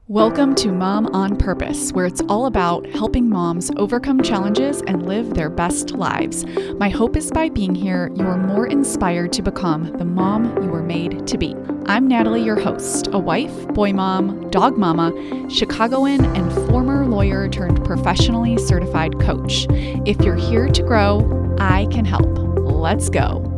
Welcome to Mom on Purpose, where it's all about helping moms overcome challenges and live their best lives. My hope is by being here, you are more inspired to become the mom you were made to be. I'm Natalie, your host, a wife, boy mom, dog mama, Chicagoan, and former lawyer turned professionally certified coach. If you're here to grow, I can help. Let's go.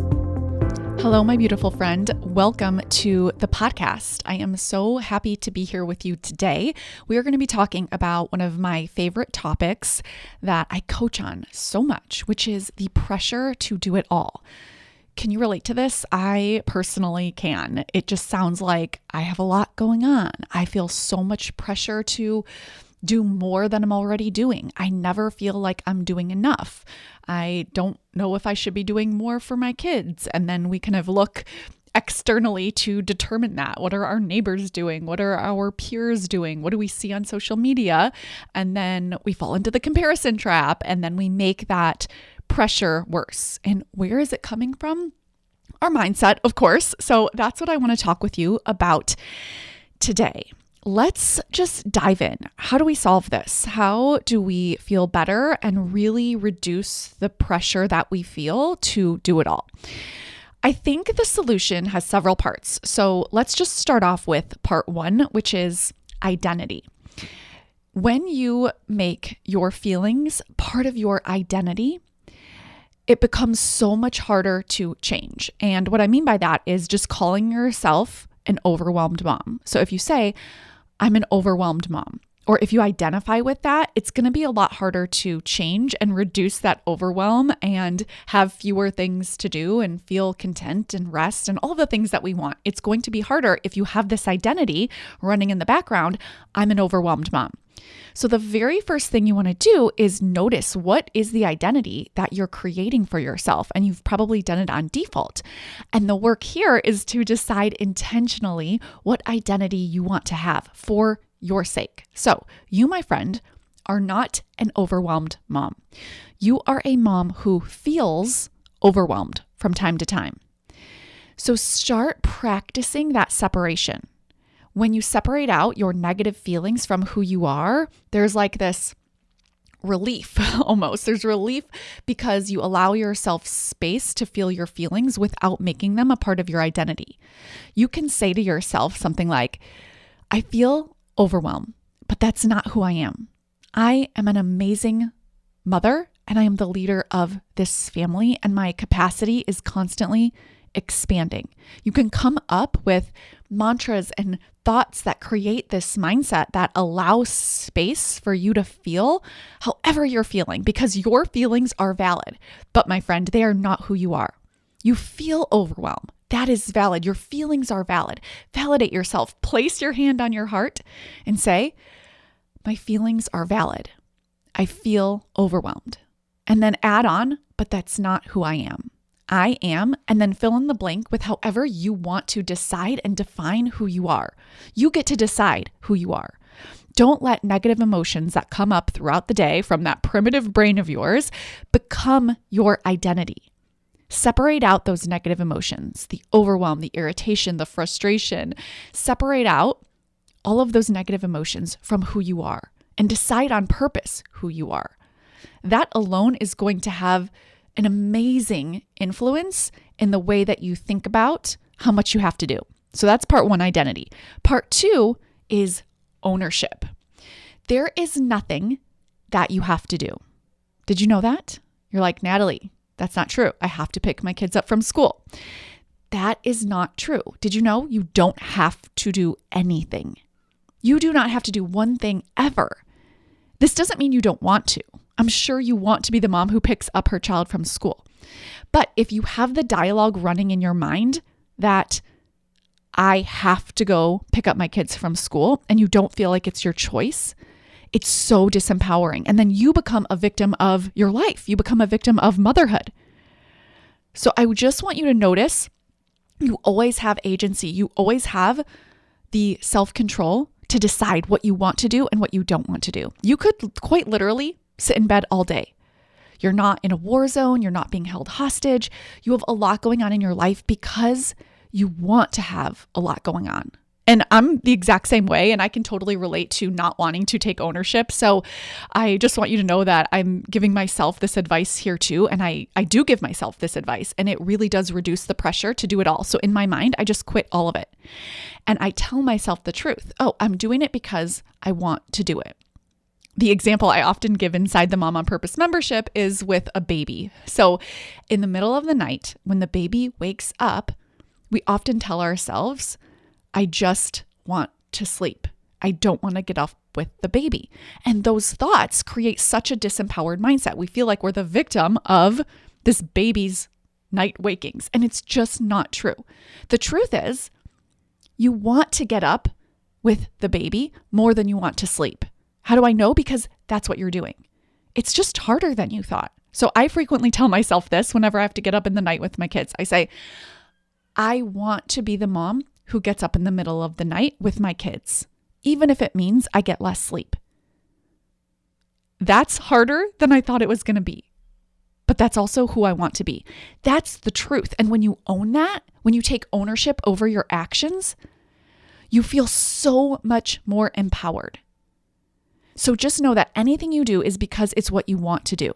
Hello, my beautiful friend. Welcome to the podcast. I am so happy to be here with you today. We are going to be talking about one of my favorite topics that I coach on so much, which is the pressure to do it all. Can you relate to this? I personally can. It just sounds like I have a lot going on. I feel so much pressure to do more than I'm already doing. I never feel like I'm doing enough. I don't know if I should be doing more for my kids. And then we kind of look externally to determine that. What are our neighbors doing? What are our peers doing? What do we see on social media? And then we fall into the comparison trap, and then we make that pressure worse. And where is it coming from? Our mindset, of course. So that's what I want to talk with you about today. Let's just dive in. How do we solve this? How do we feel better and really reduce the pressure that we feel to do it all? I think the solution has several parts. So let's just start off with part one, which is identity. When you make your feelings part of your identity, it becomes so much harder to change. And what I mean by that is just calling yourself an overwhelmed mom. So if you say, I'm an overwhelmed mom, or if you identify with that, it's going to be a lot harder to change and reduce that overwhelm and have fewer things to do and feel content and rest and all the things that we want. It's going to be harder if you have this identity running in the background, I'm an overwhelmed mom. So the very first thing you want to do is notice what is the identity that you're creating for yourself. And you've probably done it on default. And the work here is to decide intentionally what identity you want to have for your sake. So you, my friend, are not an overwhelmed mom. You are a mom who feels overwhelmed from time to time. So start practicing that separation. When you separate out your negative feelings from who you are, there's like this relief almost. There's relief because you allow yourself space to feel your feelings without making them a part of your identity. You can say to yourself something like, I feel overwhelmed, but that's not who I am. I am an amazing mother and I am the leader of this family and my capacity is constantly expanding. You can come up with mantras and thoughts that create this mindset that allows space for you to feel however you're feeling, because your feelings are valid. But my friend, they are not who you are. You feel overwhelmed. That is valid. Your feelings are valid. Validate yourself. Place your hand on your heart and say, my feelings are valid. I feel overwhelmed. And then add on, but that's not who I am. I am, and then fill in the blank with however you want to decide and define who you are. You get to decide who you are. Don't let negative emotions that come up throughout the day from that primitive brain of yours become your identity. Separate out those negative emotions, the overwhelm, the irritation, the frustration. Separate out all of those negative emotions from who you are and decide on purpose who you are. That alone is going to have an amazing influence in the way that you think about how much you have to do. So that's part one, identity. Part two is ownership. There is nothing that you have to do. Did you know that? You're like, Natalie, that's not true. I have to pick my kids up from school. That is not true. Did you know you don't have to do anything? You do not have to do one thing ever. This doesn't mean you don't want to. I'm sure you want to be the mom who picks up her child from school. But if you have the dialogue running in your mind that I have to go pick up my kids from school and you don't feel like it's your choice, it's so disempowering. And then you become a victim of your life. You become a victim of motherhood. So I just want you to notice you always have agency. You always have the self-control to decide what you want to do and what you don't want to do. You could quite literally sit in bed all day. You're not in a war zone. You're not being held hostage. You have a lot going on in your life because you want to have a lot going on. And I'm the exact same way, and I can totally relate to not wanting to take ownership. So I just want you to know that I'm giving myself this advice here too. And I do give myself this advice, and it really does reduce the pressure to do it all. So in my mind, I just quit all of it. And I tell myself the truth. Oh, I'm doing it because I want to do it. The example I often give inside the Mom on Purpose membership is with a baby. So in the middle of the night, when the baby wakes up, we often tell ourselves, I just want to sleep. I don't want to get up with the baby. And those thoughts create such a disempowered mindset. We feel like we're the victim of this baby's night wakings. And it's just not true. The truth is, you want to get up with the baby more than you want to sleep. How do I know? Because that's what you're doing. It's just harder than you thought. So I frequently tell myself this whenever I have to get up in the night with my kids. I say, I want to be the mom who gets up in the middle of the night with my kids, even if it means I get less sleep. That's harder than I thought it was going to be, but that's also who I want to be. That's the truth. And when you own that, when you take ownership over your actions, you feel so much more empowered. So just know that anything you do is because it's what you want to do.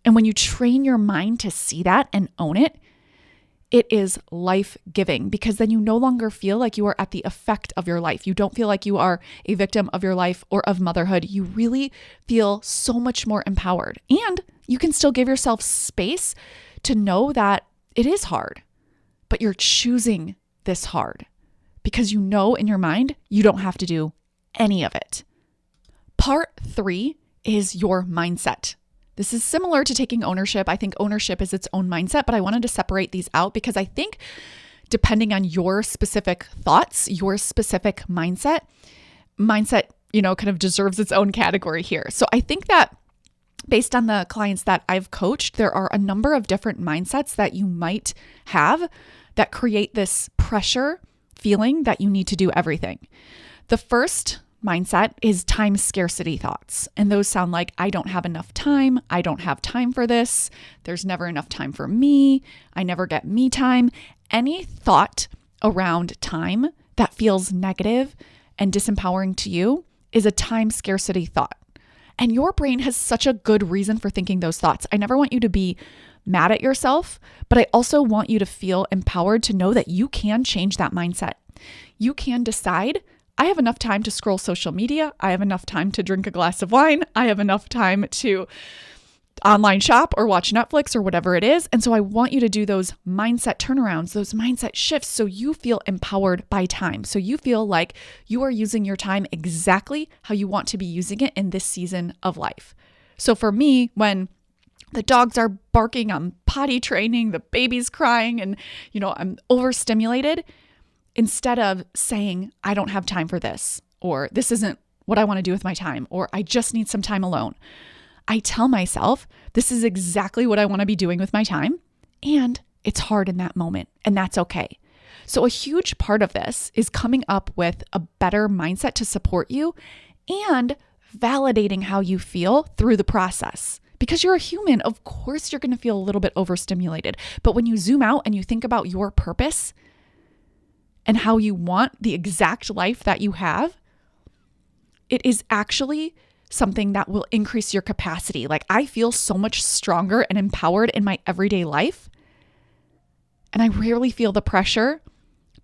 And when you train your mind to see that and own it, it is life-giving, because then you no longer feel like you are at the effect of your life. You don't feel like you are a victim of your life or of motherhood. You really feel so much more empowered. And you can still give yourself space to know that it is hard, but you're choosing this hard because you know in your mind you don't have to do any of it. Part 3 is your mindset. This is similar to taking ownership. I think ownership is its own mindset, but I wanted to separate these out because I think depending on your specific thoughts, your specific mindset, kind of deserves its own category here. So I think that based on the clients that I've coached, there are a number of different mindsets that you might have that create this pressure feeling that you need to do everything. The first mindset is time scarcity thoughts. And those sound like, I don't have enough time. I don't have time for this. There's never enough time for me. I never get me time. Any thought around time that feels negative and disempowering to you is a time scarcity thought. And your brain has such a good reason for thinking those thoughts. I never want you to be mad at yourself, but I also want you to feel empowered to know that you can change that mindset. You can decide, I have enough time to scroll social media. I have enough time to drink a glass of wine. I have enough time to online shop or watch Netflix or whatever it is. And so I want you to do those mindset turnarounds, those mindset shifts, so you feel empowered by time. So you feel like you are using your time exactly how you want to be using it in this season of life. So for me, when the dogs are barking, I'm potty training, the baby's crying, and I'm overstimulated, instead of saying, I don't have time for this, or this isn't what I want to do with my time, or I just need some time alone, I tell myself, this is exactly what I want to be doing with my time, and it's hard in that moment, and that's okay. So a huge part of this is coming up with a better mindset to support you and validating how you feel through the process. Because you're a human, of course you're going to feel a little bit overstimulated. But when you zoom out and you think about your purpose and how you want the exact life that you have, it is actually something that will increase your capacity. Like, I feel so much stronger and empowered in my everyday life. And I rarely feel the pressure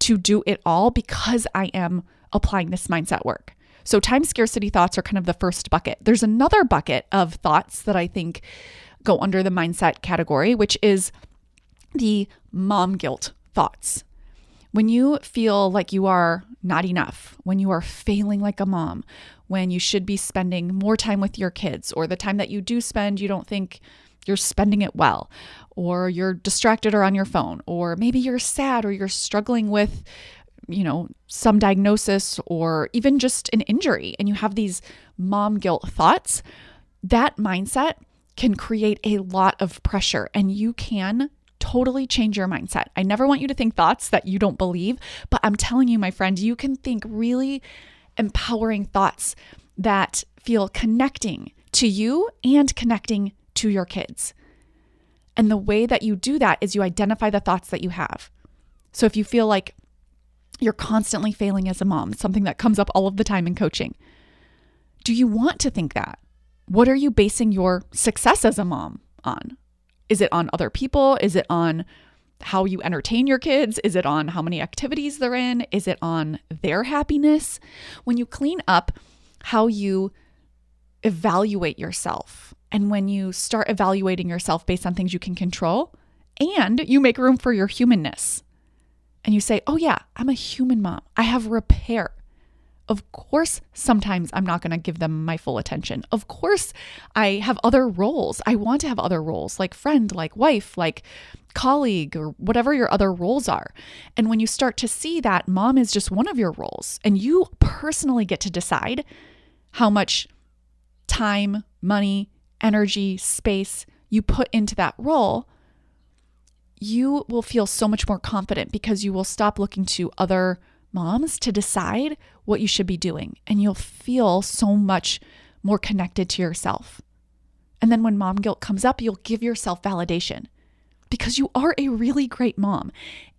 to do it all because I am applying this mindset work. So time scarcity thoughts are kind of the first bucket. There's another bucket of thoughts that I think go under the mindset category, which is the mom guilt thoughts. When you feel like you are not enough, when you are failing like a mom, when you should be spending more time with your kids, or the time that you do spend, you don't think you're spending it well, or you're distracted or on your phone, or maybe you're sad or you're struggling with, some diagnosis or even just an injury, and you have these mom guilt thoughts, that mindset can create a lot of pressure, and you can totally change your mindset. I never want you to think thoughts that you don't believe, but I'm telling you, my friend, you can think really empowering thoughts that feel connecting to you and connecting to your kids. And the way that you do that is you identify the thoughts that you have. So if you feel like You're constantly failing as a mom, something that comes up all of the time in coaching. Do you want to think that? What are you basing your success as a mom on? Is it on other people? Is it on how you entertain your kids? Is it on how many activities they're in? Is it on their happiness? When you clean up how you evaluate yourself, and when you start evaluating yourself based on things you can control, and you make room for your humanness, and you say, oh yeah, I'm a human mom. I have repair. Of course, sometimes I'm not going to give them my full attention. Of course, I have other roles. I want to have other roles, like friend, like wife, like colleague, or whatever your other roles are. And when you start to see that mom is just one of your roles, and you personally get to decide how much time, money, energy, space you put into that role, you will feel so much more confident, because you will stop looking to other moms to decide what you should be doing, and you'll feel so much more connected to yourself. And then when mom guilt comes up, you'll give yourself validation, because you are a really great mom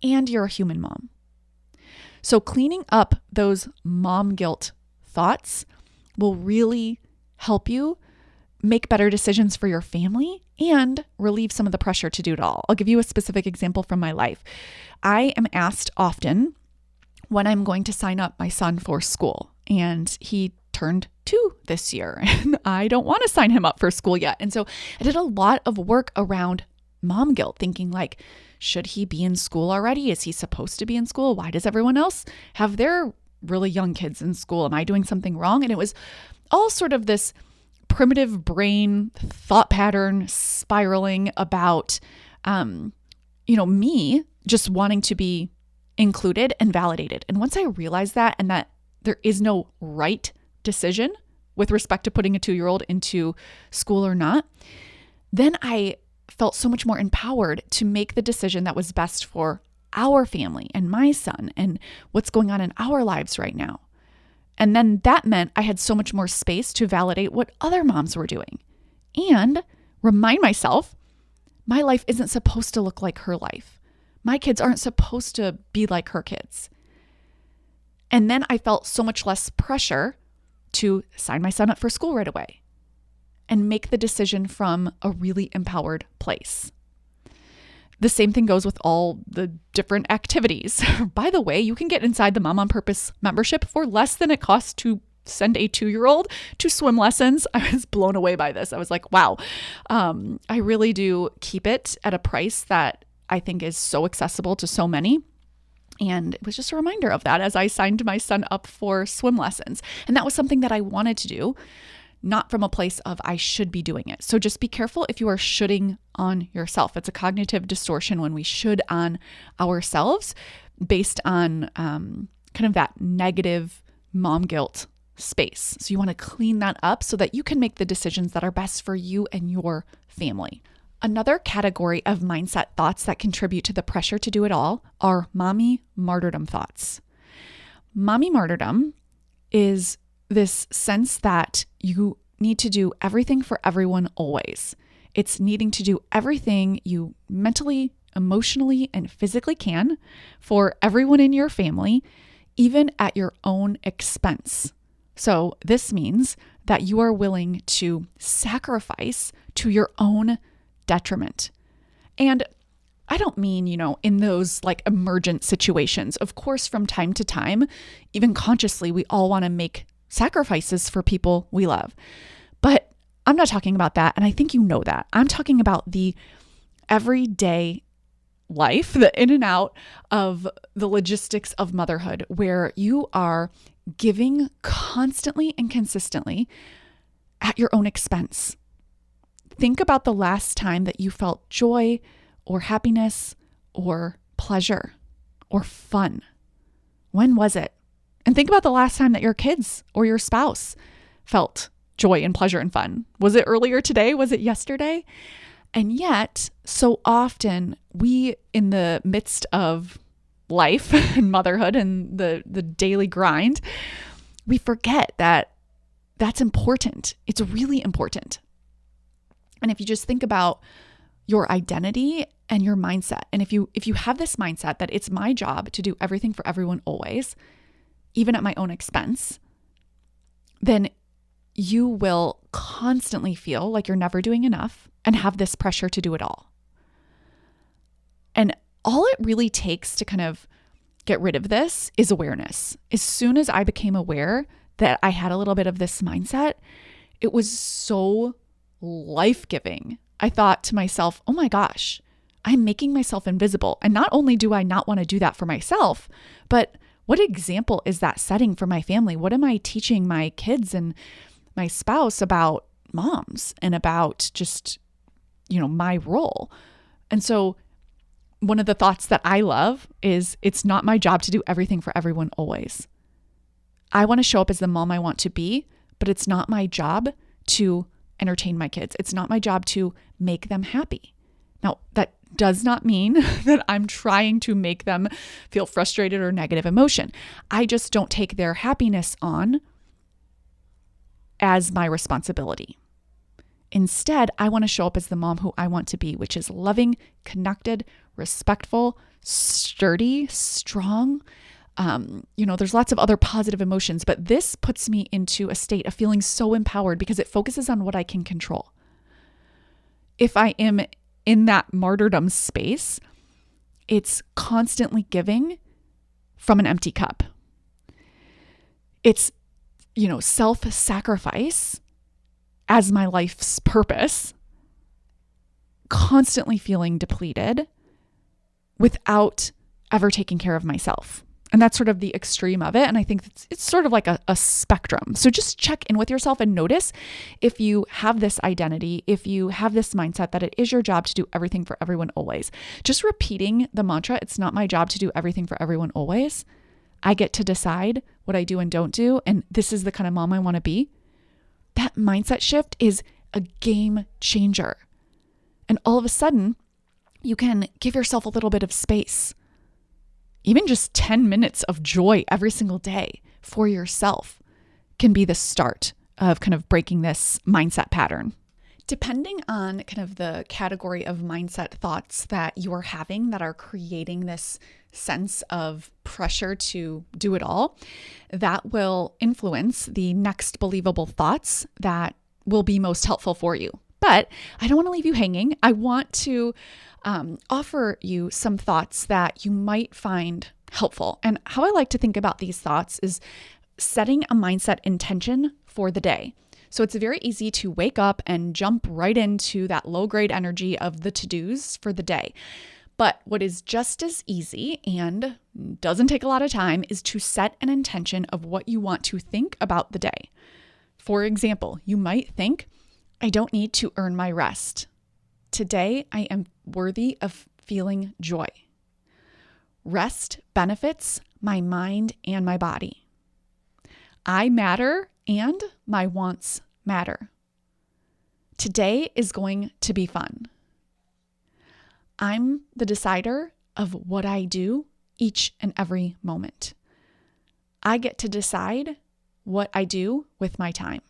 and you're a human mom. So cleaning up those mom guilt thoughts will really help you make better decisions for your family and relieve some of the pressure to do it all. I'll give you a specific example from my life. I am asked often when I'm going to sign up my son for school, and he turned 2 this year, and I don't want to sign him up for school yet. And so I did a lot of work around mom guilt, thinking like, should he be in school already? Is he supposed to be in school? Why does everyone else have their really young kids in school? Am I doing something wrong? And it was all sort of this primitive brain thought pattern spiraling about, me just wanting to be included and validated. And once I realized that, and that there is no right decision with respect to putting a 2-year-old into school or not, then I felt so much more empowered to make the decision that was best for our family and my son and what's going on in our lives right now. And then that meant I had so much more space to validate what other moms were doing and remind myself my life isn't supposed to look like her life. My kids aren't supposed to be like her kids. And then I felt so much less pressure to sign my son up for school right away and make the decision from a really empowered place. The same thing goes with all the different activities. By the way, you can get inside the Mom on Purpose membership for less than it costs to send a 2-year-old to swim lessons. I was blown away by this. I was like, wow, I really do keep it at a price that I think is so accessible to so many. And it was just a reminder of that as I signed my son up for swim lessons. And that was something that I wanted to do, not from a place of I should be doing it. So just be careful if you are shoulding on yourself. It's a cognitive distortion when we should on ourselves based on kind of that negative mom guilt space. So you want to clean that up so that you can make the decisions that are best for you and your family. Another category of mindset thoughts that contribute to the pressure to do it all are mommy martyrdom thoughts. Mommy martyrdom is this sense that you need to do everything for everyone always. It's needing to do everything you mentally, emotionally, and physically can for everyone in your family, even at your own expense. So this means that you are willing to sacrifice to your own detriment. And I don't mean, in those like emergent situations. Of course, from time to time, even consciously, we all want to make sacrifices for people we love. But I'm not talking about that. And I think you know that. I'm talking about the everyday life, the in and out of the logistics of motherhood, where you are giving constantly and consistently at your own expense. Think about the last time that you felt joy or happiness or pleasure or fun. When was it? And think about the last time that your kids or your spouse felt joy and pleasure and fun. Was it earlier today? Was it yesterday? And yet, so often we, in the midst of life and motherhood and the daily grind, we forget that that's important. It's really important. And if you just think about your identity and your mindset. And if you have this mindset that it's my job to do everything for everyone always, even at my own expense, then you will constantly feel like you're never doing enough and have this pressure to do it all. And all it really takes to kind of get rid of this is awareness. As soon as I became aware that I had a little bit of this mindset, it was so life-giving. I thought to myself, oh my gosh, I'm making myself invisible. And not only do I not want to do that for myself, but what example is that setting for my family? What am I teaching my kids and my spouse about moms and about just, my role? And so one of the thoughts that I love is it's not my job to do everything for everyone always. I want to show up as the mom I want to be, but it's not my job to entertain my kids. It's not my job to make them happy. Now, that does not mean that I'm trying to make them feel frustrated or negative emotion. I just don't take their happiness on as my responsibility. Instead, I want to show up as the mom who I want to be, which is loving, connected, respectful, sturdy, strong. There's lots of other positive emotions, but this puts me into a state of feeling so empowered because it focuses on what I can control. If I am in that martyrdom space, it's constantly giving from an empty cup. It's, self-sacrifice as my life's purpose, constantly feeling depleted without ever taking care of myself. And that's sort of the extreme of it. And I think it's sort of like a spectrum. So just check in with yourself and notice if you have this identity, if you have this mindset that it is your job to do everything for everyone always. Just repeating the mantra, it's not my job to do everything for everyone always. I get to decide what I do and don't do. And this is the kind of mom I want to be. That mindset shift is a game changer. And all of a sudden, you can give yourself a little bit of space. Even just 10 minutes of joy every single day for yourself can be the start of kind of breaking this mindset pattern. Depending on kind of the category of mindset thoughts that you are having that are creating this sense of pressure to do it all, that will influence the next believable thoughts that will be most helpful for you. But I don't want to leave you hanging. I want to offer you some thoughts that you might find helpful. And how I like to think about these thoughts is setting a mindset intention for the day. So it's very easy to wake up and jump right into that low grade energy of the to-dos for the day. But what is just as easy and doesn't take a lot of time is to set an intention of what you want to think about the day. For example, you might think, I don't need to earn my rest. Today, I am worthy of feeling joy. Rest benefits my mind and my body. I matter and my wants matter. Today is going to be fun. I'm the decider of what I do each and every moment. I get to decide what I do with my time.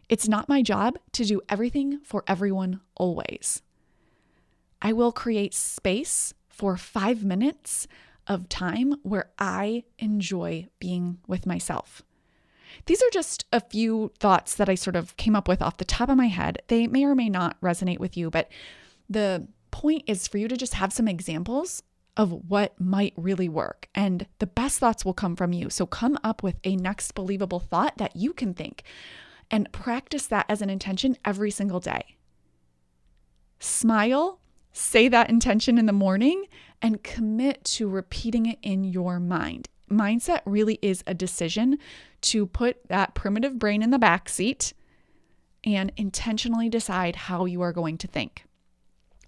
It's not my job to do everything for everyone always. I will create space for 5 minutes of time where I enjoy being with myself. These are just a few thoughts that I sort of came up with off the top of my head. They may or may not resonate with you, but the point is for you to just have some examples of what might really work. And the best thoughts will come from you. So come up with a next believable thought that you can think and practice that as an intention every single day. Smile, say that intention in the morning, and commit to repeating it in your mind. Mindset really is a decision to put that primitive brain in the back seat and intentionally decide how you are going to think.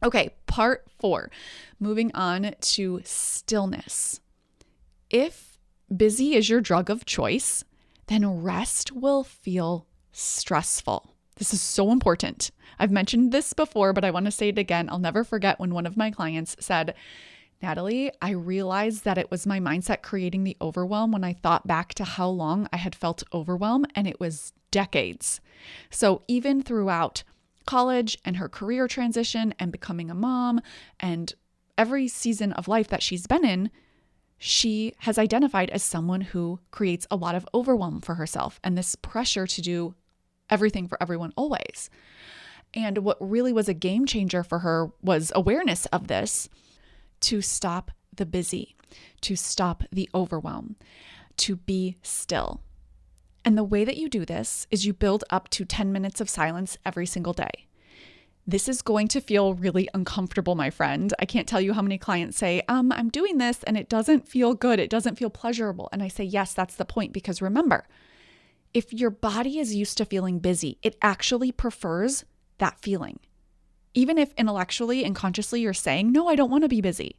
Okay, part 4, moving on to stillness. If busy is your drug of choice, then rest will feel stressful. This is so important. I've mentioned this before, but I want to say it again. I'll never forget when one of my clients said, Natalie, I realized that it was my mindset creating the overwhelm when I thought back to how long I had felt overwhelmed, and it was decades. So even throughout college and her career transition and becoming a mom and every season of life that she's been in, she has identified as someone who creates a lot of overwhelm for herself and this pressure to do everything for everyone always. And what really was a game changer for her was awareness of this, to stop the busy, to stop the overwhelm, to be still. And the way that you do this is you build up to 10 minutes of silence every single day. This is going to feel really uncomfortable, my friend. I can't tell you how many clients say, I'm doing this and it doesn't feel good. It doesn't feel pleasurable. And I say, yes, that's the point. Because remember, if your body is used to feeling busy, it actually prefers that feeling. Even if intellectually and consciously you're saying, no, I don't want to be busy.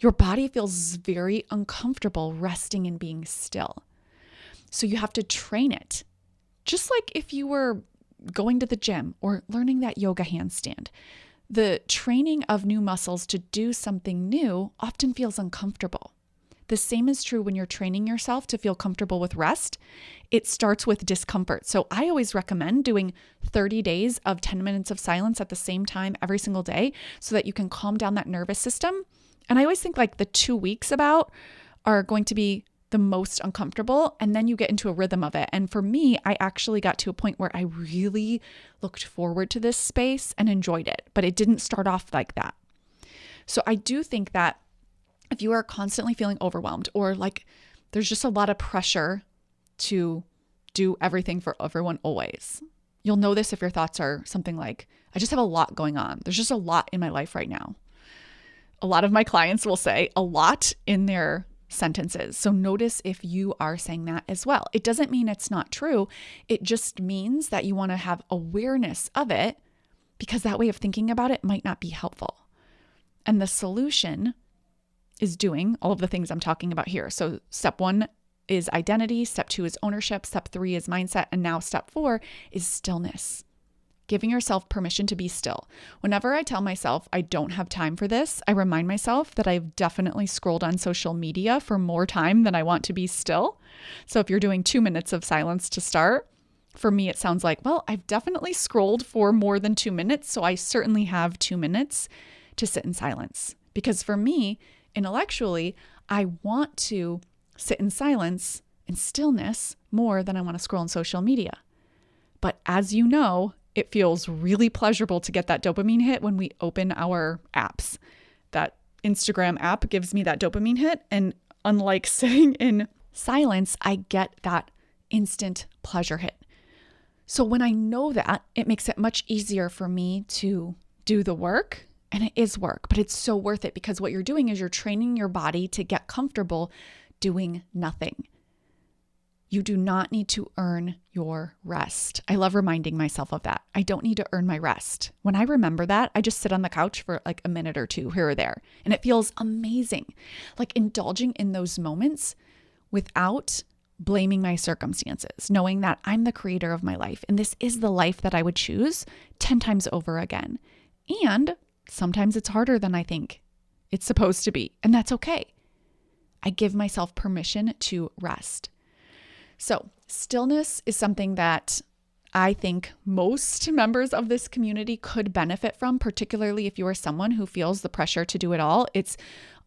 Your body feels very uncomfortable resting and being still. So you have to train it. Just like if you were going to the gym or learning that yoga handstand, the training of new muscles to do something new often feels uncomfortable. The same is true when you're training yourself to feel comfortable with rest. It starts with discomfort. So I always recommend doing 30 days of 10 minutes of silence at the same time every single day so that you can calm down that nervous system. And I always think like the 2 weeks about are going to be the most uncomfortable, and then you get into a rhythm of it. And for me, I actually got to a point where I really looked forward to this space and enjoyed it, but it didn't start off like that. So I do think that if you are constantly feeling overwhelmed or like there's just a lot of pressure to do everything for everyone always, you'll know this if your thoughts are something like, I just have a lot going on. There's just a lot in my life right now. A lot of my clients will say a lot in their sentences. So notice if you are saying that as well. It doesn't mean it's not true. It just means that you want to have awareness of it, because that way of thinking about it might not be helpful. And the solution is doing all of the things I'm talking about here. So step 1 is identity. Step 2 is ownership. Step 3 is mindset. And now step 4 is stillness. Giving yourself permission to be still. Whenever I tell myself I don't have time for this, I remind myself that I've definitely scrolled on social media for more time than I want to be still. So if you're doing 2 minutes of silence to start, for me, it sounds like, well, I've definitely scrolled for more than 2 minutes. So I certainly have 2 minutes to sit in silence. Because for me, intellectually, I want to sit in silence and stillness more than I want to scroll on social media. But as you know, it feels really pleasurable to get that dopamine hit when we open our apps. That Instagram app gives me that dopamine hit. And unlike sitting in silence, I get that instant pleasure hit. So when I know that, it makes it much easier for me to do the work. And it is work, but it's so worth it, because what you're doing is you're training your body to get comfortable doing nothing. You do not need to earn your rest. I love reminding myself of that. I don't need to earn my rest. When I remember that, I just sit on the couch for like a minute or two here or there, and it feels amazing. Like indulging in those moments without blaming my circumstances, knowing that I'm the creator of my life, and this is the life that I would choose 10 times over again. And sometimes it's harder than I think it's supposed to be, and that's okay. I give myself permission to rest. So stillness is something that I think most members of this community could benefit from, particularly if you are someone who feels the pressure to do it all. It's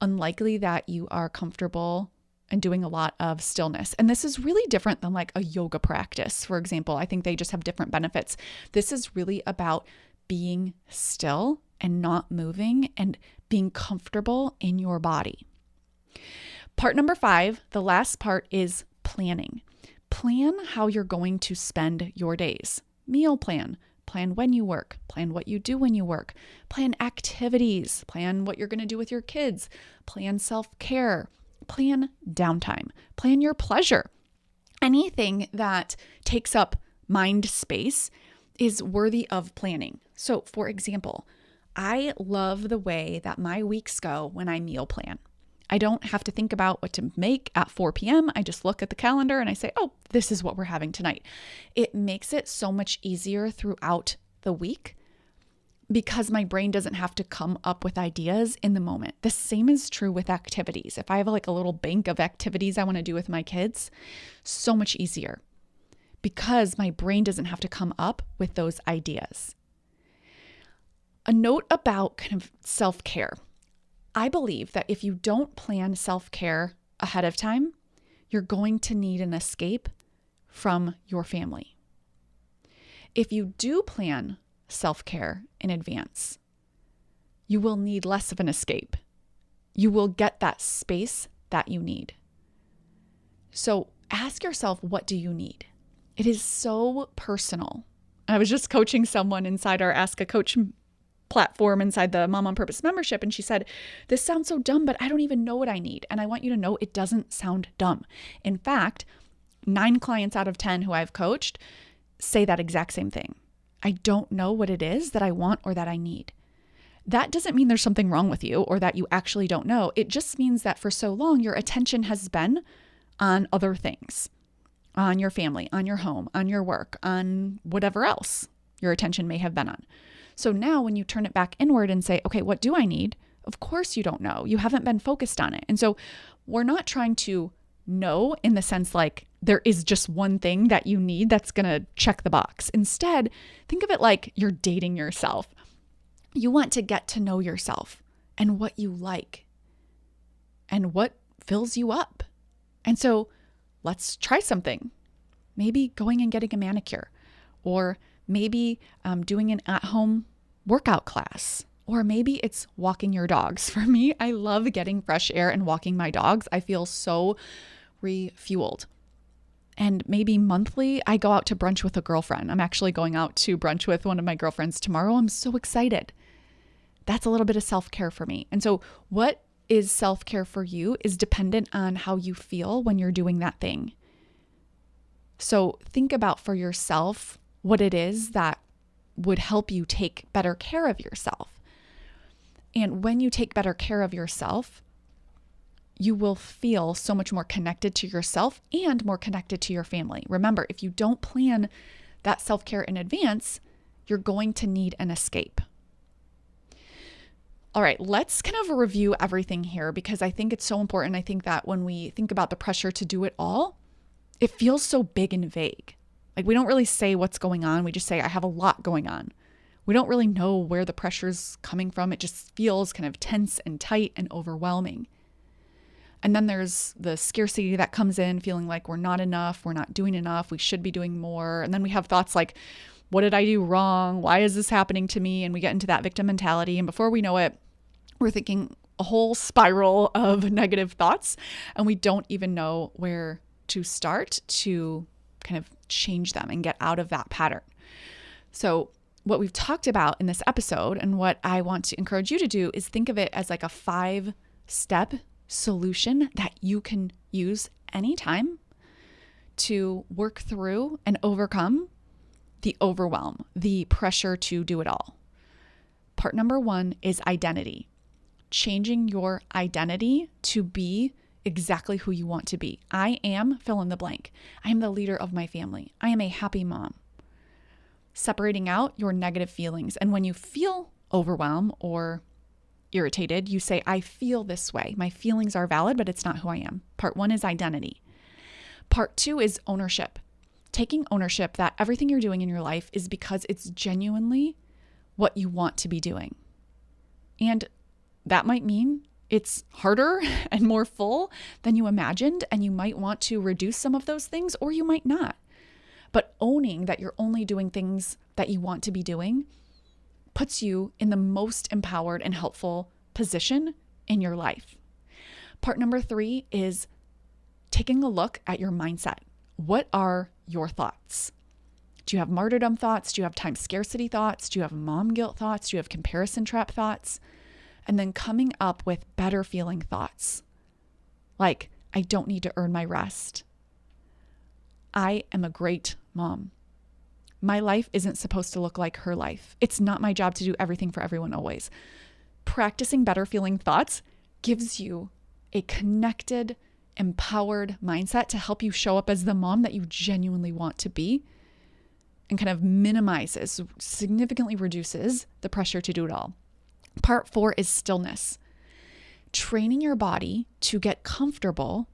unlikely that you are comfortable and doing a lot of stillness. And this is really different than like a yoga practice, for example. I think they just have different benefits. This is really about being still and not moving and being comfortable in your body. Part number 5, the last part, is planning. Plan how you're going to spend your days. Meal plan. Plan when you work. Plan what you do when you work. Plan activities. Plan what you're going to do with your kids. Plan self-care. Plan downtime. Plan your pleasure. Anything that takes up mind space is worthy of planning. So, for example, I love the way that my weeks go when I meal plan. I don't have to think about what to make at 4 p.m. I just look at the calendar and I say, oh, this is what we're having tonight. It makes it so much easier throughout the week because my brain doesn't have to come up with ideas in the moment. The same is true with activities. If I have like a little bank of activities I want to do with my kids, so much easier because my brain doesn't have to come up with those ideas. A note about kind of self-care. I believe that if you don't plan self-care ahead of time, you're going to need an escape from your family. If you do plan self-care in advance, you will need less of an escape. You will get that space that you need. So ask yourself, what do you need? It is so personal. I was just coaching someone inside our Ask a Coach platform inside the Mom on Purpose membership, and she said, this sounds so dumb, but I don't even know what I need. And I want you to know it doesn't sound dumb. In fact, 9 clients out of 10 who I've coached say that exact same thing. I don't know what it is that I want or that I need. That doesn't mean there's something wrong with you or that you actually don't know. It just means that for so long, your attention has been on other things, on your family, on your home, on your work, on whatever else your attention may have been on. So now when you turn it back inward and say, okay, what do I need? Of course you don't know. You haven't been focused on it. And so we're not trying to know in the sense like there is just one thing that you need that's going to check the box. Instead, think of it like you're dating yourself. You want to get to know yourself and what you like and what fills you up. And so let's try something. Maybe going and getting a manicure, or maybe doing an at-home workout class, or maybe it's walking your dogs. For me, I love getting fresh air and walking my dogs. I feel so refueled. And maybe monthly, I go out to brunch with a girlfriend. I'm actually going out to brunch with one of my girlfriends tomorrow. I'm so excited. That's a little bit of self-care for me. And so what is self-care for you is dependent on how you feel when you're doing that thing. So think about for yourself what it is that would help you take better care of yourself. And when you take better care of yourself, you will feel so much more connected to yourself and more connected to your family. Remember, if you don't plan that self-care in advance, you're going to need an escape. All right, let's kind of review everything here because I think it's so important. I think that when we think about the pressure to do it all, it feels so big and vague. Like we don't really say what's going on. We just say, I have a lot going on. We don't really know where the pressure's coming from. It just feels kind of tense and tight and overwhelming. And then there's the scarcity that comes in, feeling like we're not enough, we're not doing enough, we should be doing more. And then we have thoughts like, what did I do wrong? Why is this happening to me? And we get into that victim mentality. And before we know it, we're thinking a whole spiral of negative thoughts, and we don't even know where to start to kind of change them and get out of that pattern. So what we've talked about in this episode and what I want to encourage you to do is think of it as like a 5-step solution that you can use anytime to work through and overcome the overwhelm, the pressure to do it all. Part number 1 is identity. Changing your identity to be exactly who you want to be. I am fill in the blank. I am the leader of my family. I am a happy mom. Separating out your negative feelings. And when you feel overwhelmed or irritated, you say, I feel this way. My feelings are valid, but it's not who I am. Part 1 is identity. Part 2 is ownership. Taking ownership that everything you're doing in your life is because it's genuinely what you want to be doing. And that might mean it's harder and more full than you imagined, and you might want to reduce some of those things, or you might not. But owning that you're only doing things that you want to be doing puts you in the most empowered and helpful position in your life. Part number 3 is taking a look at your mindset. What are your thoughts? Do you have martyrdom thoughts? Do you have time scarcity thoughts? Do you have mom guilt thoughts? Do you have comparison trap thoughts? And then coming up with better feeling thoughts. Like, I don't need to earn my rest. I am a great mom. My life isn't supposed to look like her life. It's not my job to do everything for everyone always. Practicing better feeling thoughts gives you a connected, empowered mindset to help you show up as the mom that you genuinely want to be, and kind of minimizes, significantly reduces the pressure to do it all. Part 4 is stillness. Training your body to get comfortable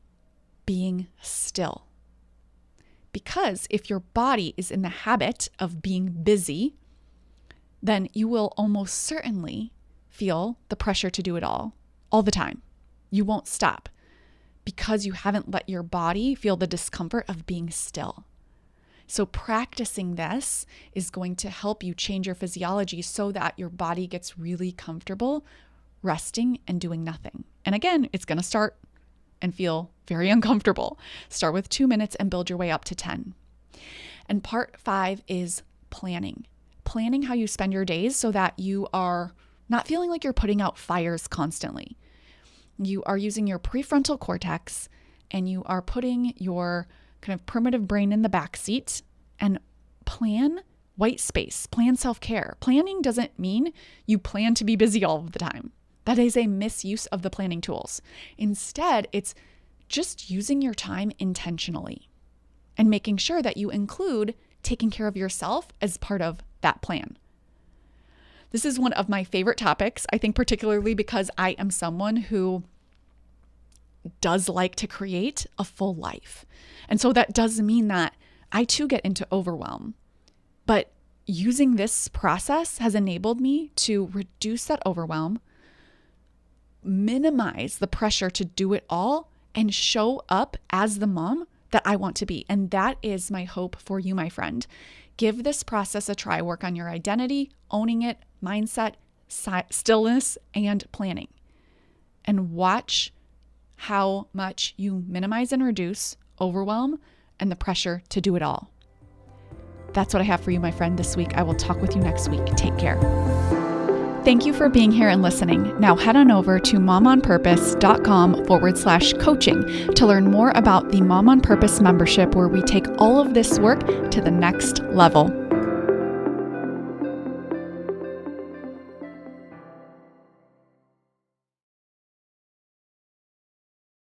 being still. Because if your body is in the habit of being busy, then you will almost certainly feel the pressure to do it all the time. You won't stop because you haven't let your body feel the discomfort of being still. So practicing this is going to help you change your physiology so that your body gets really comfortable resting and doing nothing. And again, it's going to start and feel very uncomfortable. Start with 2 minutes and build your way up to 10. And part 5 is planning. Planning how you spend your days so that you are not feeling like you're putting out fires constantly. You are using your prefrontal cortex and you are putting your kind of primitive brain in the back seat and plan white space, plan self-care. Planning doesn't mean you plan to be busy all of the time. That is a misuse of the planning tools. Instead, it's just using your time intentionally and making sure that you include taking care of yourself as part of that plan. This is one of my favorite topics, I think particularly because I am someone who does like to create a full life. And so that does mean that I too get into overwhelm. But using this process has enabled me to reduce that overwhelm, minimize the pressure to do it all, and show up as the mom that I want to be. And that is my hope for you, my friend. Give this process a try. Work on your identity, owning it, mindset, stillness, and planning. And watch how much you minimize and reduce overwhelm and the pressure to do it all. That's what I have for you, my friend, this week. I will talk with you next week. Take care. Thank you for being here and listening. Now head on over to momonpurpose.com/coaching to learn more about the Mom on Purpose membership, where we take all of this work to the next level.